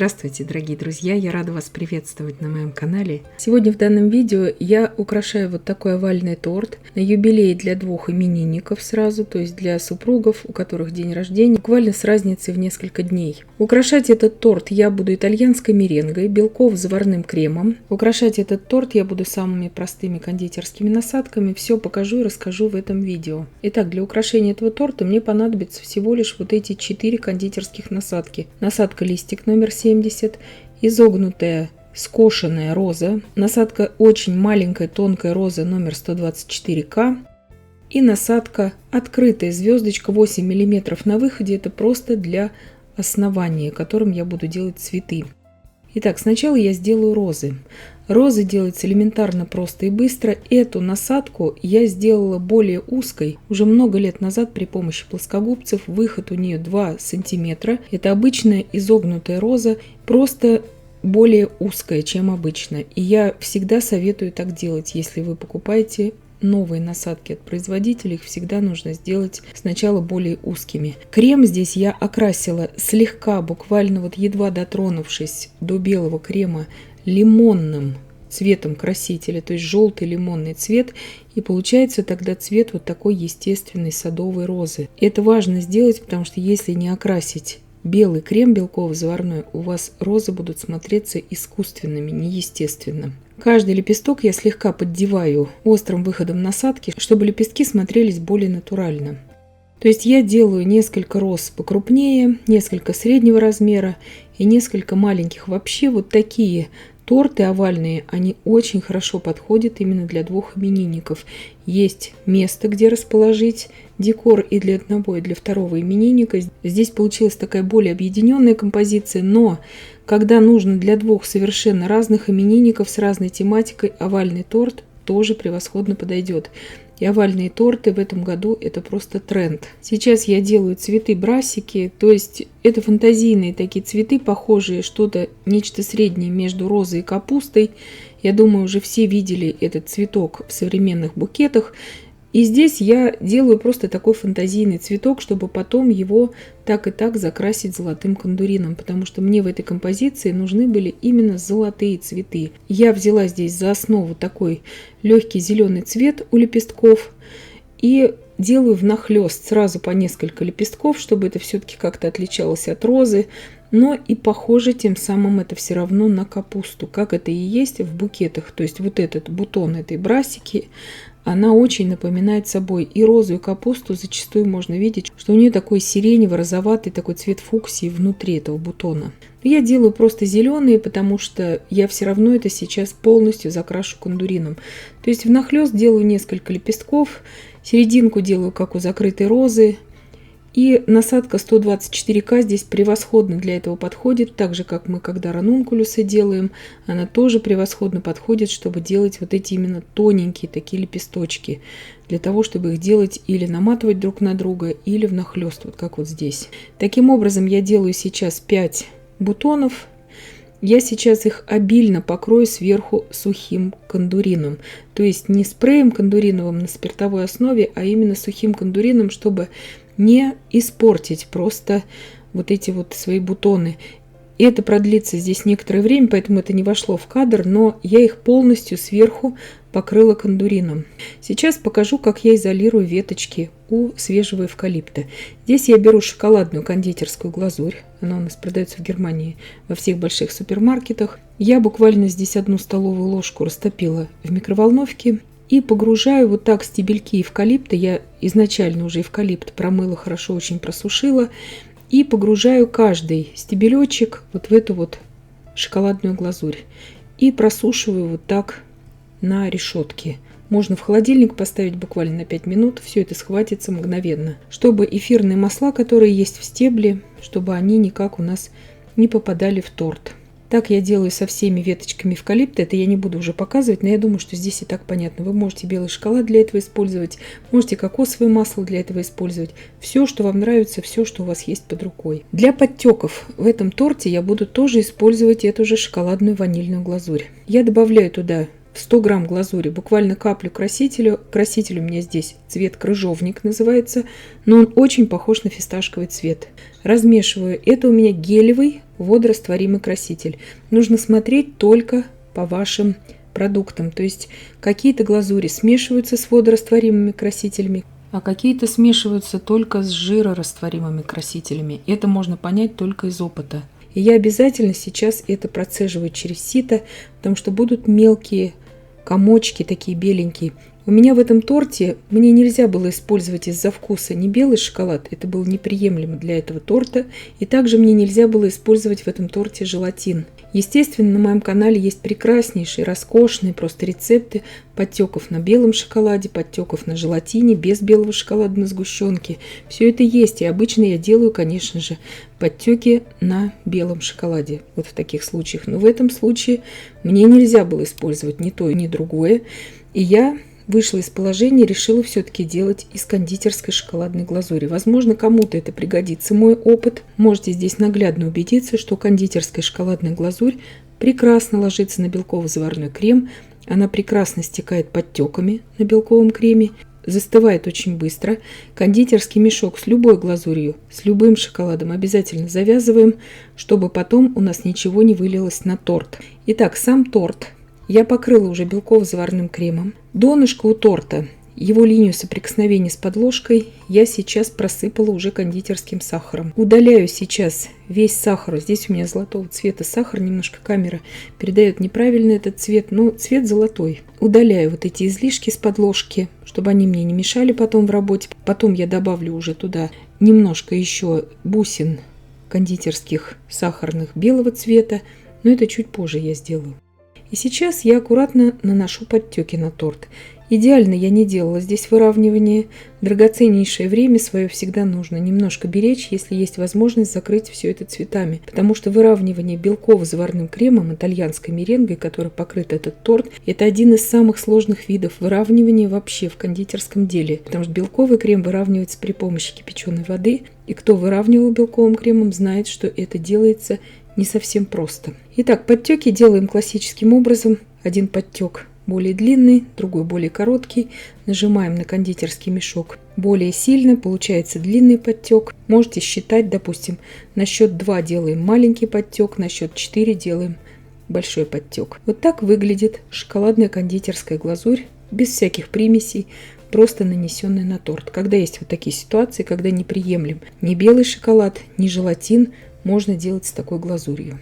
Здравствуйте, дорогие друзья! Я рада вас приветствовать на моем канале. Сегодня в данном видео я украшаю вот такой овальный торт на юбилей для двух именинников сразу, то есть для супругов, у которых день рождения, буквально с разницей в несколько дней. Украшать этот торт я буду итальянской меренгой, белков с заварным кремом. Украшать этот торт я буду самыми простыми кондитерскими насадками. Все покажу и расскажу в этом видео. Итак, для украшения этого торта мне понадобится всего лишь вот эти 4 кондитерских насадки. Насадка листик номер 70, изогнутая скошенная роза, насадка очень маленькая тонкая роза номер 124К и насадка открытая звездочка 8 мм на выходе. Это просто для основания, которым я буду делать цветы. Итак, сначала я сделаю розы. Розы делаются элементарно, просто и быстро. Эту насадку я сделала более узкой уже много лет назад при помощи плоскогубцев. Выход у нее 2 сантиметра. Это обычная изогнутая роза, просто более узкая, чем обычно. И я всегда советую так делать, если вы покупаете новые насадки от производителя, их всегда нужно сделать сначала более узкими. Крем здесь я окрасила слегка, буквально вот едва дотронувшись до белого крема, лимонным цветом красителя, то есть желтый лимонный цвет, и получается тогда цвет вот такой естественной садовой розы. Это важно сделать, потому что если не окрасить белый крем белково-заварной, у вас розы будут смотреться искусственными, неестественно. Каждый лепесток я слегка поддеваю острым выходом насадки, чтобы лепестки смотрелись более натурально. То есть я делаю несколько роз покрупнее, несколько среднего размера и несколько маленьких. Вообще вот такие торты овальные, они очень хорошо подходят именно для двух именинников. Есть место, где расположить декор и для одного, и для второго именинника. Здесь получилась такая более объединенная композиция, но когда нужно для двух совершенно разных именинников с разной тематикой, овальный торт тоже превосходно подойдет. И овальные торты в этом году это просто тренд. Сейчас я делаю цветы-брасики, то есть это фантазийные такие цветы, похожие что-то, нечто среднее между розой и капустой. Я думаю, уже все видели этот цветок в современных букетах. И здесь я делаю просто такой фантазийный цветок, чтобы потом его так и так закрасить золотым кондурином, потому что мне в этой композиции нужны были именно золотые цветы. Я взяла здесь за основу такой легкий зеленый цвет у лепестков и делаю внахлёст сразу по несколько лепестков, чтобы это все-таки как-то отличалось от розы, но и похоже тем самым это все равно на капусту, как это и есть в букетах. То есть вот этот бутон этой брасики, она очень напоминает собой и розу, и капусту. Зачастую можно видеть, что у нее такой сиренево-розоватый такой цвет фуксии внутри этого бутона. Я делаю просто зеленые, потому что я все равно это сейчас полностью закрашу кондурином. То есть внахлёст делаю несколько лепестков, серединку делаю как у закрытой розы. И насадка 124К здесь превосходно для этого подходит, так же как мы когда ранункулюсы делаем, она тоже превосходно подходит, чтобы делать вот эти именно тоненькие такие лепесточки, для того, чтобы их делать или наматывать друг на друга, или внахлёст, вот как вот здесь. Таким образом я делаю сейчас 5 бутонов. Я сейчас их обильно покрою сверху сухим кондурином. То есть не спреем кондуриновым на спиртовой основе, а именно сухим кондурином, чтобы не испортить просто вот эти вот свои бутоны. И это продлится здесь некоторое время, поэтому это не вошло в кадр, но я их полностью сверху покрыла кондурином. Сейчас покажу, как я изолирую веточки у свежего эвкалипта. Здесь я беру шоколадную кондитерскую глазурь. Она у нас продается в Германии во всех больших супермаркетах. Я буквально здесь 1 столовую ложку растопила в микроволновке. И погружаю вот так стебельки эвкалипта. Я изначально уже эвкалипт промыла, хорошо очень просушила. И погружаю каждый стебелечек вот в эту вот шоколадную глазурь. И просушиваю вот так на решетке. Можно в холодильник поставить буквально на 5 минут. Все это схватится мгновенно. Чтобы эфирные масла, которые есть в стебле, чтобы они никак у нас не попадали в торт. Так я делаю со всеми веточками эвкалипта. Это я не буду уже показывать, но я думаю, что здесь и так понятно. Вы можете белый шоколад для этого использовать, можете кокосовое масло для этого использовать. Все, что вам нравится, все, что у вас есть под рукой. Для подтеков в этом торте я буду тоже использовать эту же шоколадную ванильную глазурь. Я добавляю туда в 100 грамм глазури буквально каплю красителя. Краситель у меня здесь цвет крыжовник называется, но он очень похож на фисташковый цвет. Размешиваю. Это у меня гелевый водорастворимый краситель. Нужно смотреть только по вашим продуктам. То есть какие-то глазури смешиваются с водорастворимыми красителями, а какие-то смешиваются только с жирорастворимыми красителями. Это можно понять только из опыта. И я обязательно сейчас это процеживаю через сито, потому что будут мелкие комочки такие беленькие. У меня в этом торте мне нельзя было использовать из-за вкуса не белый шоколад, это было неприемлемо для этого торта, и также мне нельзя было использовать в этом торте желатин. Естественно, на моем канале есть прекраснейшие, роскошные просто рецепты подтеков на белом шоколаде, подтеков на желатине, без белого шоколада на сгущенке. Все это есть, и обычно я делаю, конечно же, подтеки на белом шоколаде, вот в таких случаях. Но в этом случае мне нельзя было использовать ни то, ни другое, и я вышла из положения и решила все-таки делать из кондитерской шоколадной глазури. Возможно, кому-то это пригодится, мой опыт. Можете здесь наглядно убедиться, что кондитерская шоколадная глазурь прекрасно ложится на белково-заварной крем. Она прекрасно стекает подтеками на белковом креме, застывает очень быстро. Кондитерский мешок с любой глазурью, с любым шоколадом обязательно завязываем, чтобы потом у нас ничего не вылилось на торт. Итак, сам торт я покрыла уже белково-заварным кремом. Донышко у торта, его линию соприкосновения с подложкой я сейчас просыпала уже кондитерским сахаром. Удаляю сейчас весь сахар. Здесь у меня золотого цвета сахар, немножко камера передает неправильно этот цвет, но цвет золотой. Удаляю вот эти излишки с подложки, чтобы они мне не мешали потом в работе. Потом я добавлю уже туда немножко еще бусин кондитерских сахарных белого цвета, но это чуть позже я сделаю. И сейчас я аккуратно наношу подтеки на торт. Идеально я не делала здесь выравнивание. Драгоценнейшее время свое всегда нужно немножко беречь, если есть возможность закрыть все это цветами. Потому что выравнивание белково-заварным кремом, итальянской меренгой, которой покрыт этот торт, это один из самых сложных видов выравнивания вообще в кондитерском деле. Потому что белковый крем выравнивается при помощи кипяченой воды. И кто выравнивал белковым кремом, знает, что это делается не совсем просто. Итак, подтеки делаем классическим образом. Один подтек более длинный, другой более короткий. Нажимаем на кондитерский мешок более сильно, получается длинный подтек. Можете считать, допустим, на счет 2 делаем маленький подтек, на счет 4 делаем большой подтек. Вот так выглядит шоколадная кондитерская глазурь без всяких примесей, просто нанесенная на торт. Когда есть вот такие ситуации, когда неприемлем ни белый шоколад, ни желатин, можно делать с такой глазурью.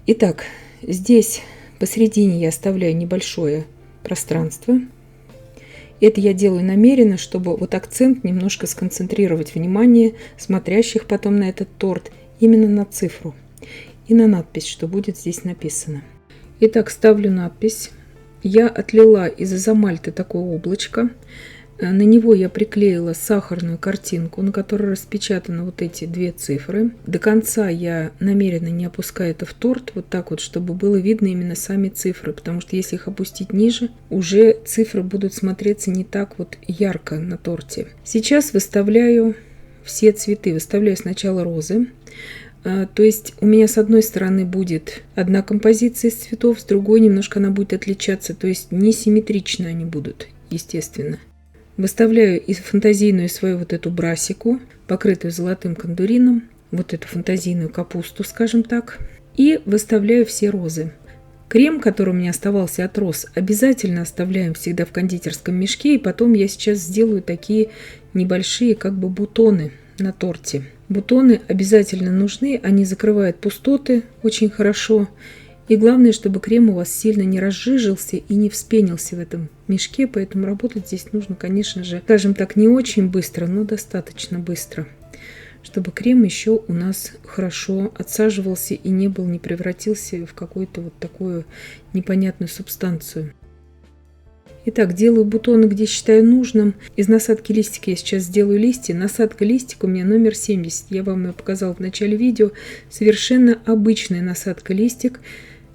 Итак, здесь посередине я оставляю небольшое пространство. Это я делаю намеренно, чтобы вот акцент немножко сконцентрировать внимание смотрящих потом на этот торт именно на цифру и на надпись, что будет здесь написано. Итак, ставлю надпись. Я отлила из изомальта такое облачко. На него я приклеила сахарную картинку, на которой распечатаны вот эти две цифры. До конца я намеренно не опускаю это в торт, вот так вот, чтобы было видно именно сами цифры, потому что если их опустить ниже, уже цифры будут смотреться не так вот ярко на торте. Сейчас выставляю все цветы. Выставляю сначала розы. То есть у меня с одной стороны будет одна композиция из цветов, с другой немножко она будет отличаться, то есть несимметрично они будут, естественно. Выставляю и фантазийную свою вот эту брасику, покрытую золотым кондурином, вот эту фантазийную капусту, скажем так, и выставляю все розы. Крем, который у меня оставался от роз, обязательно оставляем всегда в кондитерском мешке, и потом я сейчас сделаю такие небольшие как бы бутоны на торте. Бутоны обязательно нужны, они закрывают пустоты очень хорошо. И главное, чтобы крем у вас сильно не разжижился и не вспенился в этом мешке, поэтому работать здесь нужно, конечно же, скажем так, не очень быстро, но достаточно быстро, чтобы крем еще у нас хорошо отсаживался и не превратился в какую-то вот такую непонятную субстанцию. Итак, делаю бутоны, где считаю нужным. Из насадки листика я сейчас сделаю листья. Насадка листика у меня номер 70. Я вам ее показала в начале видео. Совершенно обычная насадка листик.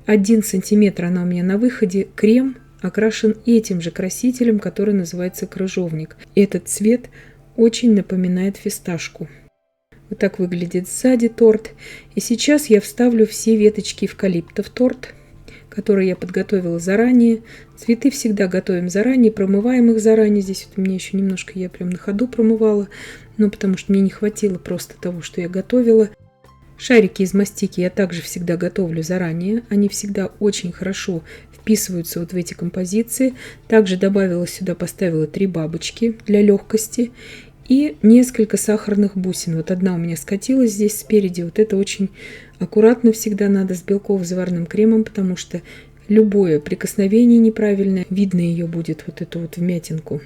1 сантиметр она у меня на выходе. Крем окрашен этим же красителем, который называется крыжовник. Этот цвет очень напоминает фисташку. Вот так выглядит сзади торт. И сейчас я вставлю все веточки эвкалипта в торт, которые я подготовила заранее. Цветы всегда готовим заранее, промываем их заранее. Здесь вот у меня еще немножко я прям на ходу промывала, но потому что мне не хватило просто того, что я готовила. Шарики из мастики я также всегда готовлю заранее. Они всегда очень хорошо вписываются вот в эти композиции. Также добавила сюда, поставила 3 бабочки для легкости и несколько сахарных бусин. Вот одна у меня скатилась здесь спереди. Вот это очень аккуратно всегда надо с белково-заварным кремом, потому что любое прикосновение неправильное, видно ее будет, вот эту вот вмятинку.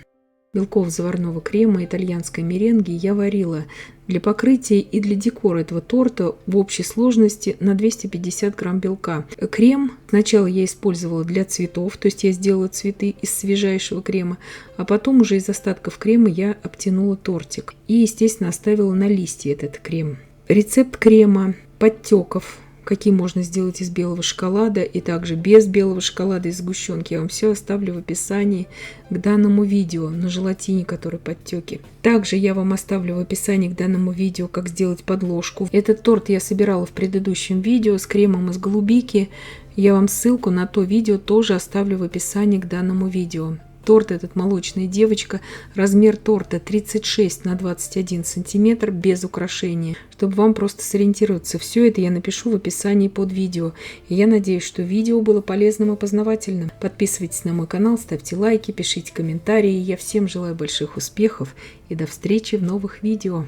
Белков заварного крема итальянской меренги я варила для покрытия и для декора этого торта в общей сложности на 250 грамм белка. Крем сначала я использовала для цветов, то есть я сделала цветы из свежайшего крема, а потом уже из остатков крема я обтянула тортик. И, естественно, оставила на листья этот крем. Рецепт крема, подтеков, какие можно сделать из белого шоколада и также без белого шоколада, из сгущенки, я вам все оставлю в описании к данному видео на желатине, который подтеки. Также я вам оставлю в описании к данному видео, как сделать подложку. Этот торт я собирала в предыдущем видео с кремом из голубики. Я вам ссылку на то видео тоже оставлю в описании к данному видео. Торт этот «Молочная девочка». Размер торта 36 на 21 сантиметр без украшения. Чтобы вам просто сориентироваться, все это я напишу в описании под видео. И я надеюсь, что видео было полезным и познавательным. Подписывайтесь на мой канал, ставьте лайки, пишите комментарии. Я всем желаю больших успехов и до встречи в новых видео.